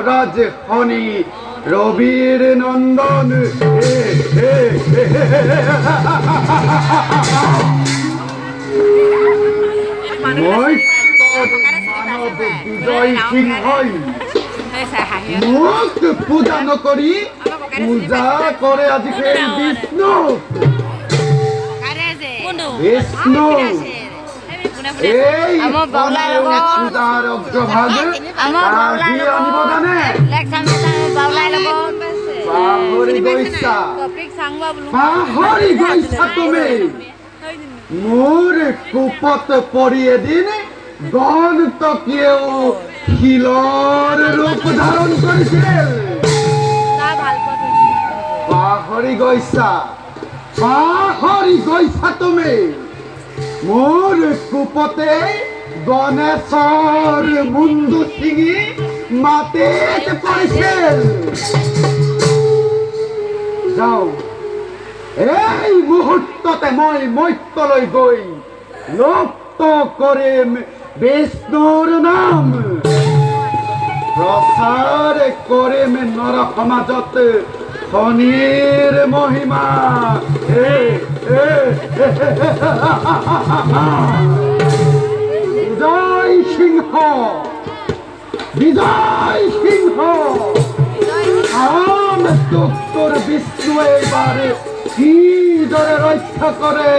ৰাজহনি ৰবিৰ নন্দন বিজয় সিংহই মুখ পূজা নকৰি পূজা কৰে আজকে বিষ্ণু বিষ্ণু এই পূজাৰ অগ্ৰভাগে আনিব জানে পাহৰি গৈছা তুমি মোৰ কোপত পৰি এদিন গণতকীয়েও শিলৰ ৰূপ ধাৰণ কৰিছিল পাহৰি গৈছা তুমি মোৰ কোপতে গণেশৰ মুণ্ডু ছিঙি মাটিত পৰিছিল যাওঁ এই মুহূৰ্ততে মই মৈত্যলৈ গৈ লুপ্ত কৰিম বিষ্ণুৰ নাম প্ৰচাৰ কৰিম নৰ সমাজত শনিৰ মহিমা বিজয় সিংহ তোৰ বিষ্ণু এবাৰ কি দৰে ৰক্ষা কৰে